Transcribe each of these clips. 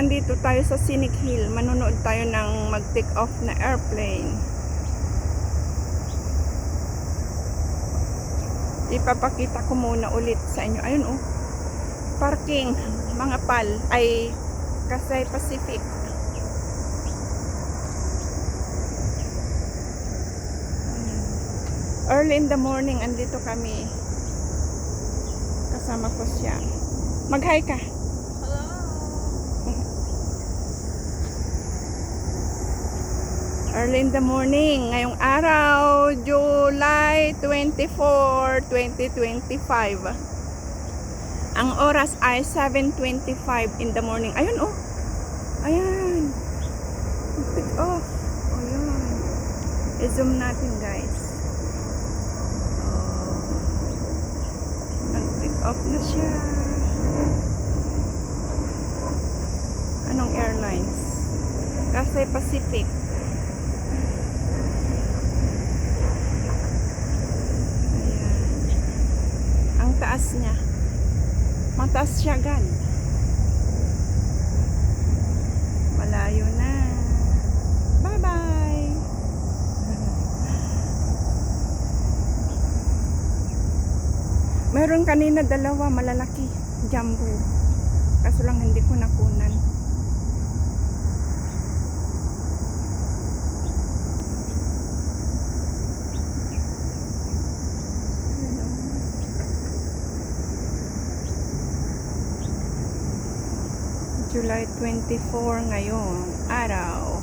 andito tayo sa Scenic Hill. Manonood tayo ng mag-take off na airplane. Ipapakita ko muna ulit sa inyo. Ayun oh. Parking, mga pal, ay Cathay Pacific. Early in the morning, andito kami. Kasama ko siya. Mag-hi ka. Hello. Early in the morning, ngayong araw, July 24, 2025. Ang oras ay 7:25 in the morning. Ayun oh. Ayan. Pick off. Ayan. I-zoom natin guys. Nag-pick off na siya. Anong airlines? Cathay Pacific. Ayan. Ang taas niya. Mataas siya agad. Malayo na. Bye-bye. Meron kanina dalawa malalaki. Jumbo. Kaso lang hindi ko nakunan. July 24 ngayon, araw,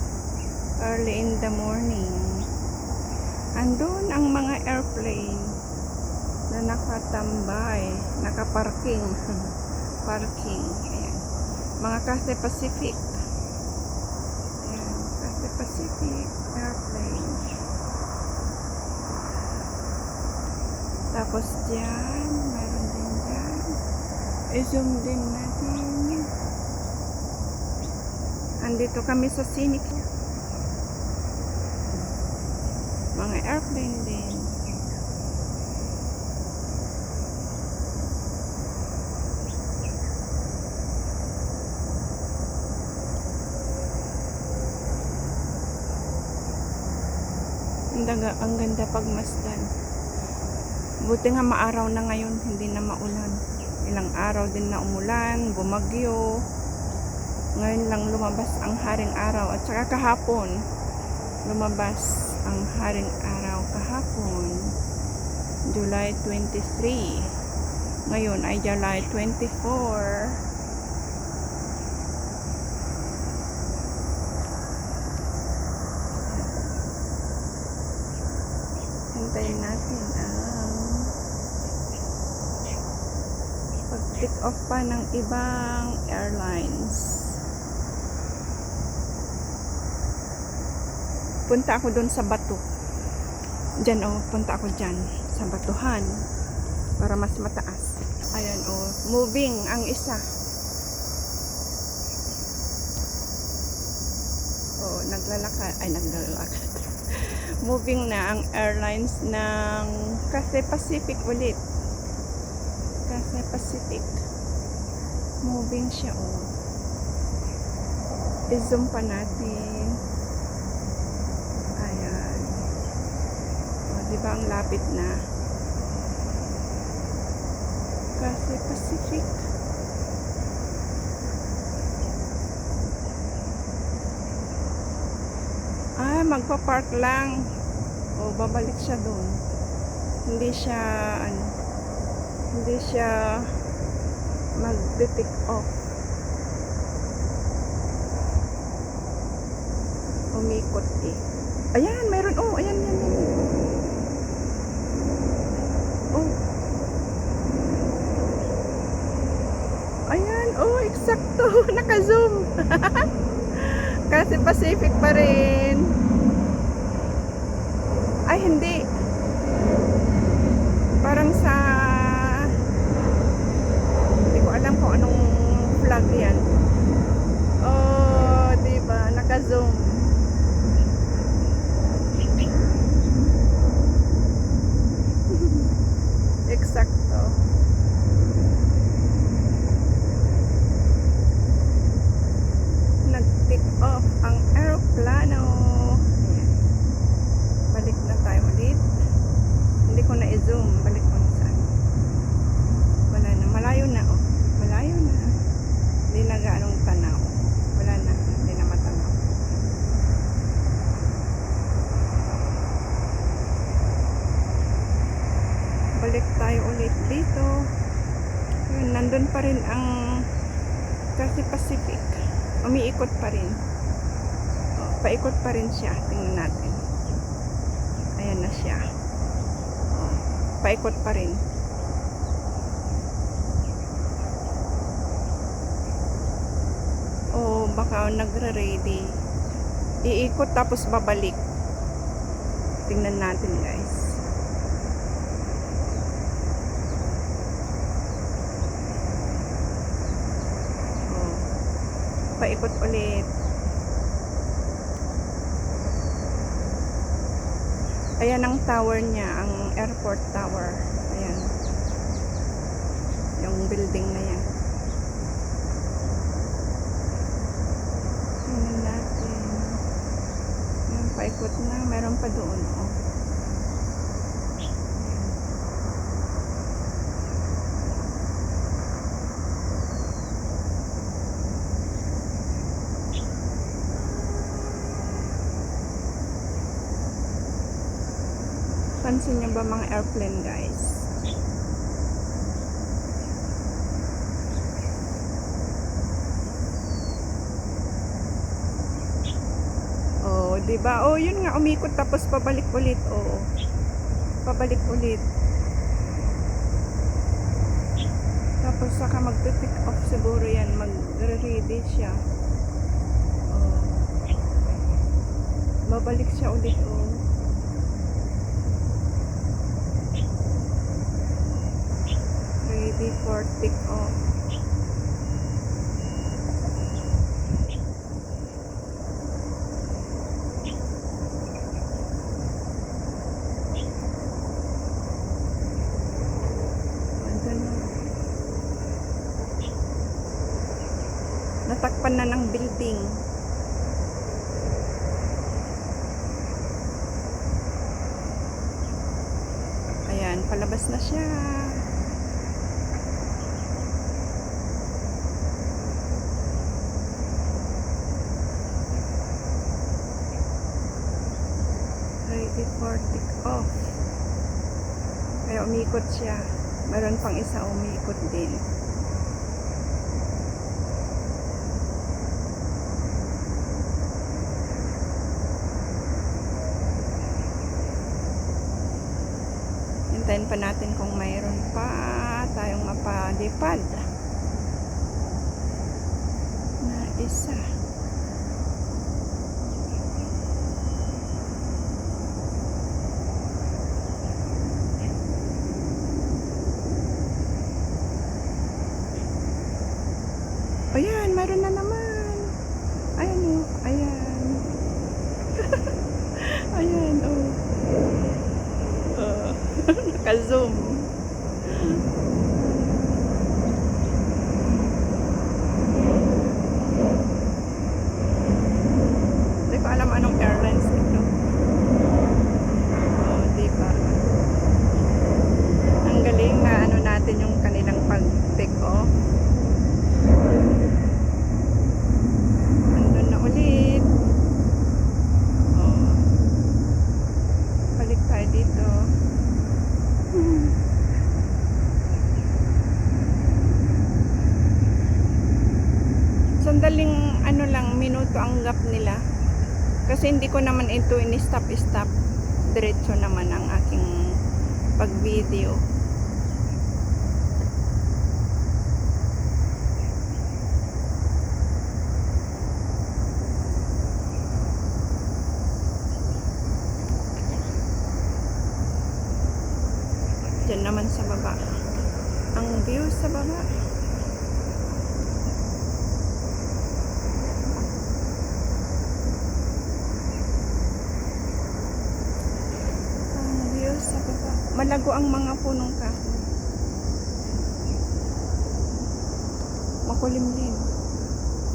early in the morning. Andun ang mga airplane na nakatambay, nakaparking. Parking, ayan. Mga Cathay Pacific. Ayan, Cathay Pacific airplane. Tapos dyan, meron din dyan. I-zoom din natin. Andito kami sa Scenic. Mga airplane din. Ang ganda pagmasdan. Buti nga maaraw na ngayon, hindi na maulan. Ilang araw din na umulan, bumagyo. Ngayon lang lumabas ang haring araw. At saka kahapon, lumabas ang haring araw kahapon. July 23. Ngayon ay July 24. Hintayin natin ang pag-take off pa ng ibang airlines. Punta ako doon sa bato. Diyan oh, punta ako diyan sa batuhan para mas mataas. Ayan oh, moving ang isa. Oh, naglalakad, ay naglalakad. Moving na ang airlines ng Cathay Pacific ulit. Cathay Pacific. Moving siya oh. I-zoom pa natin. Diba ang lapit na? Cathay Pacific. Magpa-park lang. O, babalik siya doon. Hindi siya, hindi siya mag-take off. Umikot eh. Ayan, mayroon. Oh, ayan, yan. Oh. Ayan, oh, eksakto. Naka-zoom. Kasi Pacific pa rin. Ay, hindi. Parang sa... Hindi ko alam kung anong flag yan. Oh, diba? Naka-zoom. Eksakto. dito. Yun, nandun pa rin ang Cathay Pacific. Umiikot pa rin. Paikot pa rin siya. Tingnan natin. Ayan na siya. Paikot pa rin. Baka nagre-ready. Iikot tapos babalik. Tingnan natin, guys. Paikot ulit. Ayan ang tower niya, ang airport tower. Ayan. Yung building na yan. Tingnan natin. Ayan, paikot na. Meron pa doon, oh. Pansin nyo ba mga airplane, guys? Diba? Yun nga, umikot tapos pabalik ulit. Pabalik ulit. Tapos saka magte-take off siguro yan. Magre-ready siya. Babalik siya ulit, Ready for take off. Natakpan na ng building. Ayan, palabas na siya. Ready for take off. Kaya umikot siya. Meron pang isa umikot din. Hintayin pa natin kung mayroon pa tayong mapalipad na isa. Ayan, mayroon na naman. Ayan, ayan. Ayan, naka-zoom. Hindi ko alam anong airlines ito. Diba? Ang galing na natin yung kanilang pag-take off. Andun na ulit. Balik tayo dito. Sandaling minuto ang gap nila. Kasi hindi ko naman ito ini-stop. Diretso naman ang aking pag-video. Diyan naman sa baba. Ang view sa baba. Ang view sa baba. Malago ang mga punong kahoy. Makulimlim.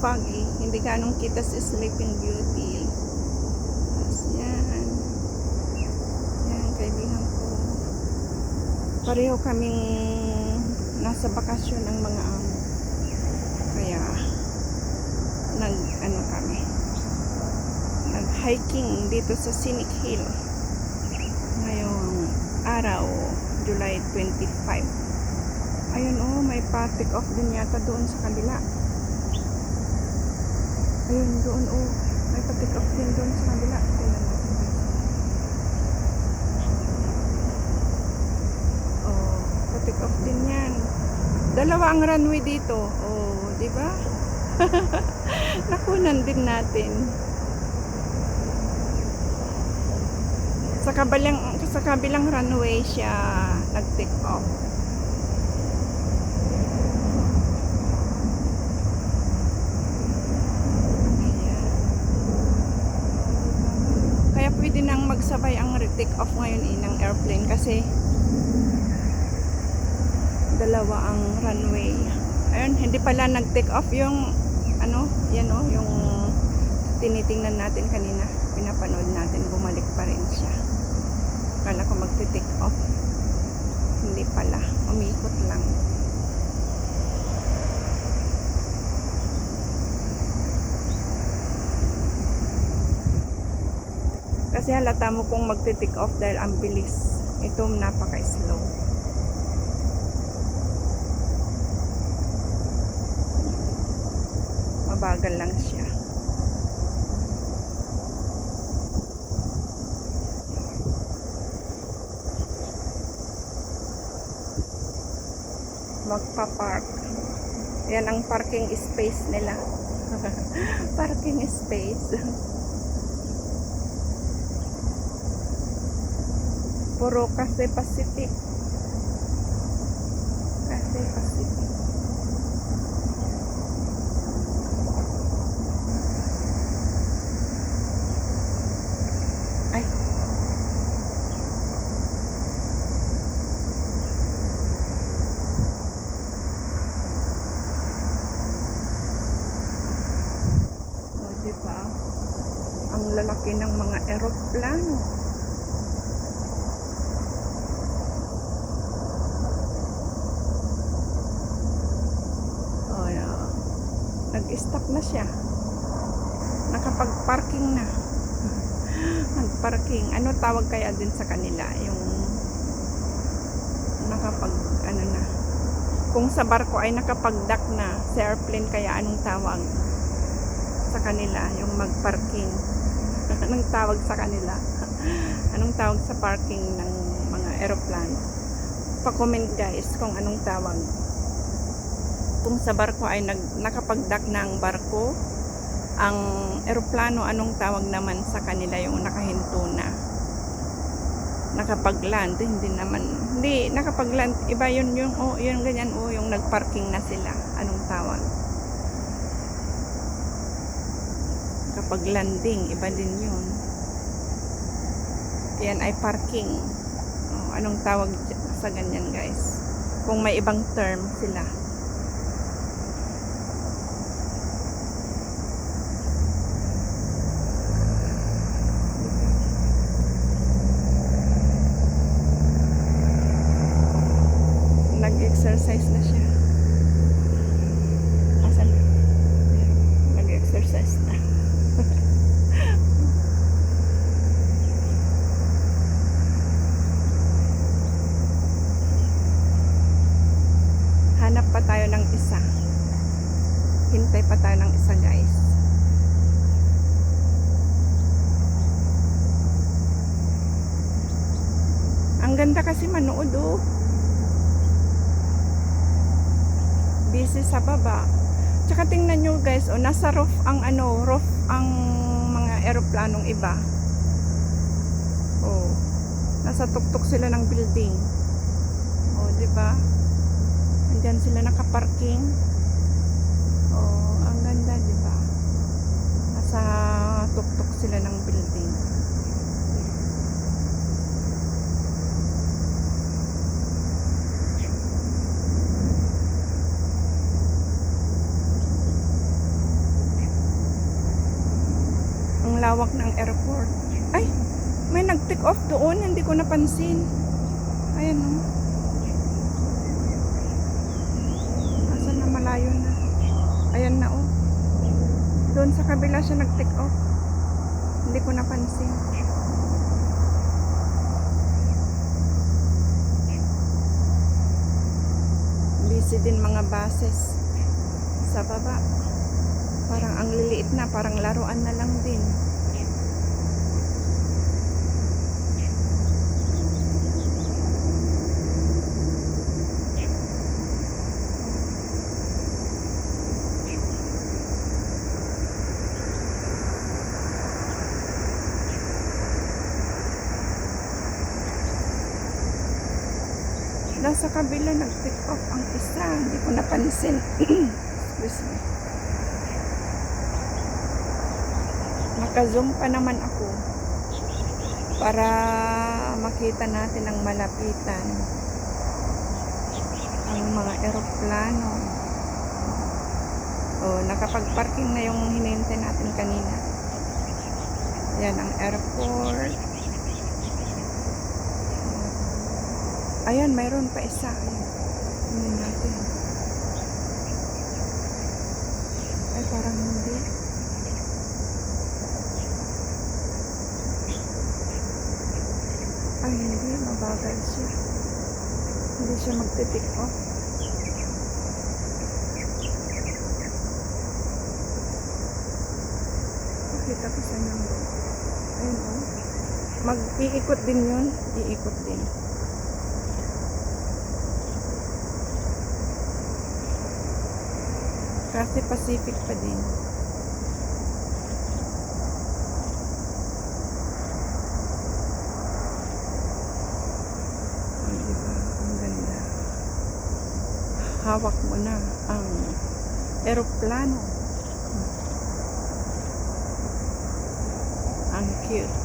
Foggy. Hindi ganong kita si Sleeping Beauty. Tapos yan. Yan, kaibigan ko. Pareho kaming nasa bakasyon ng mga amo. Kaya nag-hiking dito sa Scenic Hill ngayong araw, July 25. pa-take off din yata doon sa kabila. Ayun, doon oh. May pa-take off din doon sa kabila. Tingnan natin guys. Oh, pa-take off din yan. Dalawa ang runway dito. Oh, di ba? Nakunan din natin. Sa kabilang runway siya nag-take off. Ayan. Kaya pwede nang magsabay ang take off ngayon ng airplane kasi dalawa ang runway. Ayun, hindi pala nag-take off yung ano, yan oh, yung tinitingnan natin kanina, pinapanood natin, bumalik pa rin siya. Akala ko magte-take off. Hindi pala, umikot lang. Kasi halata mo kung magte-take off dahil ang bilis. Ito napaka-slow. Mabagal lang siya. Magpa-park. Yan ang parking space nila. Parking space. Puro Cathay Pacific. Cathay Pacific. Ay. O, diba? Ang lalaki ng mga eroplano. O, nag-stop na siya. Nakapag-parking na. Nag-parking. Ano tawag kaya din sa kanila? Yung nakapag, ano na. Kung sa barko ay nakapag-dock na sa airplane, kaya anong tawag sa kanila? Yung mag-parking. Anong tawag sa kanila? Anong tawag sa parking ng mga aeroplano? Pa-comment guys kung anong tawag. Kung sa barko ay nakapag-dock na ang barko, ang eroplano, anong tawag naman sa kanila yung nakahinto na? Nakapag-land, hindi naman. Hindi, nakapag-land, iba yun yung, oh, yun ganyan, oh, yung nag-parking na sila. Anong tawag? Kapag-landing, iba din yun. Yan ay parking. Oh, anong tawag sa ganyan guys? Kung may ibang term sila. Nag-exercise na siya. Asan? Nag-exercise na. Hanap pa tayo ng isa. Hintay pa tayo ng isa guys. Ang ganda kasi manood oh. Busy sa baba. Tsaka tingnan nyo guys, oh, nasa roof ang ano, roof ang mga eroplanong iba. Oh. Nasa tuktok sila ng building. Oh, 'di ba? Andiyan sila nakaparking. Oh, ang ganda, 'di ba? Nasa tuktok sila ng building. Lawak ng airport. Ay, may nag-take off doon, hindi ko napansin. Ayan o. Asan na, malayo na. Ayan na o. Doon sa kabila siya nag-take off. Hindi ko napansin. Busy din mga buses sa baba. Parang ang liliit na, parang laruan na lang din. Nasa kabila nag-take off ang isa, hindi ko napansin. Excuse me. Naka-zoom pa naman ako para makita natin ang malapitan, ang mga eroplano. Nakapag-parking na yung hinihintay natin kanina. Yan ang airport. Ayan, mayroon pa isa. Ayan. Tingnan natin. Ay, parang hindi. Ay, hindi. Mabagal siya. Hindi siya magte-take off. Pakita ko sa inyo. Ayun, oh. Mag-iikot din yun. Iikot din. Kasi Pacific pa din. Diba? Ang ganda. Hawak mo na ang eroplano. Ang cute.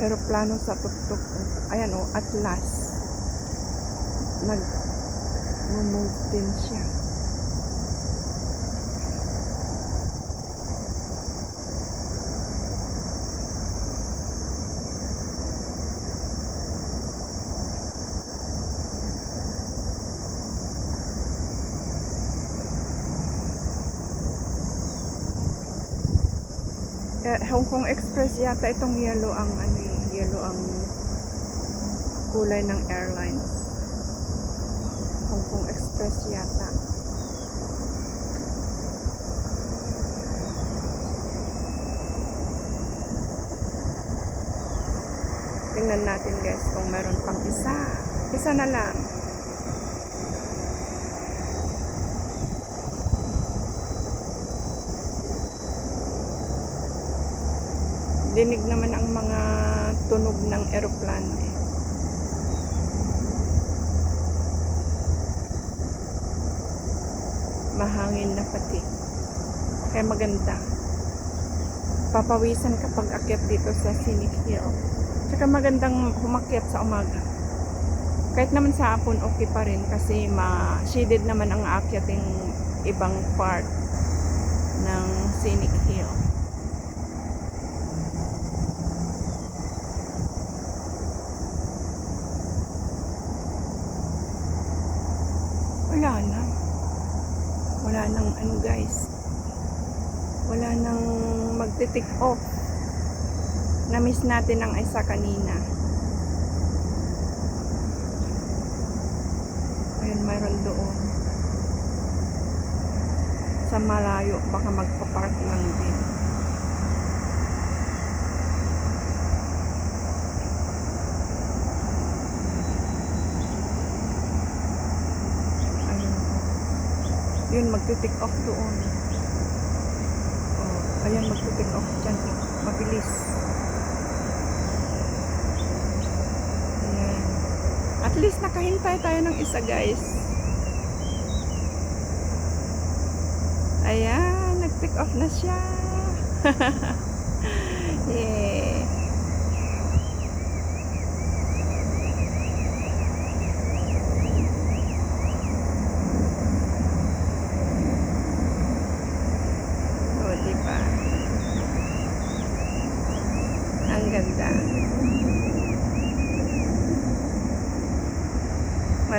Eroplano sa tuktok. Ayan o, Atlas. Nag-move din siya. Hong Kong Express yata itong yellow ang yellow ang kulay ng airlines. Hong Kong Express yata. Tingnan natin guys kung meron pang isa. Isa na lang. Dinig naman ang mga tunog ng eroplano eh. Mahangin na pati. Kaya maganda. Papawisan kapag akyat dito sa Scenic Hill. Tsaka magandang humakyat sa umaga. Kahit naman sa hapon okay pa rin kasi shaded naman ang aakyating ibang part ng Scenic Hill. Wala nang ano guys, wala nang magte-take off. Na-miss natin ang isa kanina. Ayun, mayroon doon sa malayo, baka magpa-park lang din. Yun, magte-take off doon. Ayan, magte-take off dyan. Mabilis. Ayan. At least nakahintay tayo ng isa guys. Ayan, nag-take off na siya. Yeah.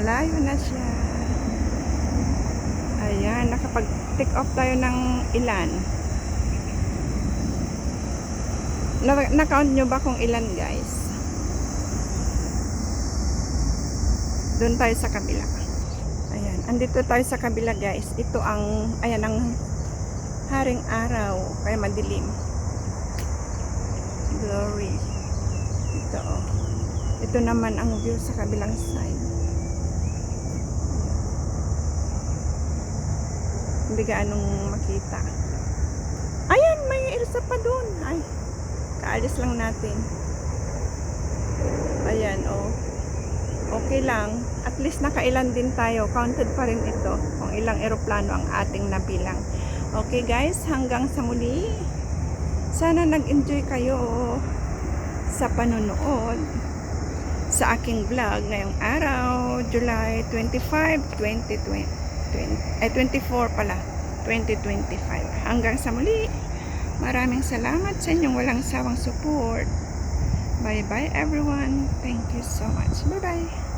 Lumalayo na siya. Ayan, nakapag-take off tayo ng ilan. Na-count nyo ba kung ilan, guys? Doon tayo sa kabila. Ayan, andito tayo sa kabila, guys. Ito ang, ayan ang haring araw, kaya madilim. Glory. Ito, oh. Ito naman ang view sa kabilang side. Hindi gaanong makita. Ayan, may Elsa pa doon. Ay, kaalis lang natin. Ayan, oh. Okay lang. At least nakailan din tayo. Counted pa rin ito kung ilang eroplano ang ating nabilang. Okay guys, hanggang sa muli. Sana nag-enjoy kayo sa panonood sa aking vlog ngayong araw, July 25, 24 pala, 2025. Hanggang sa muli. Maraming salamat sa inyong walang sawang support. Bye bye everyone. Thank you so much. Bye bye.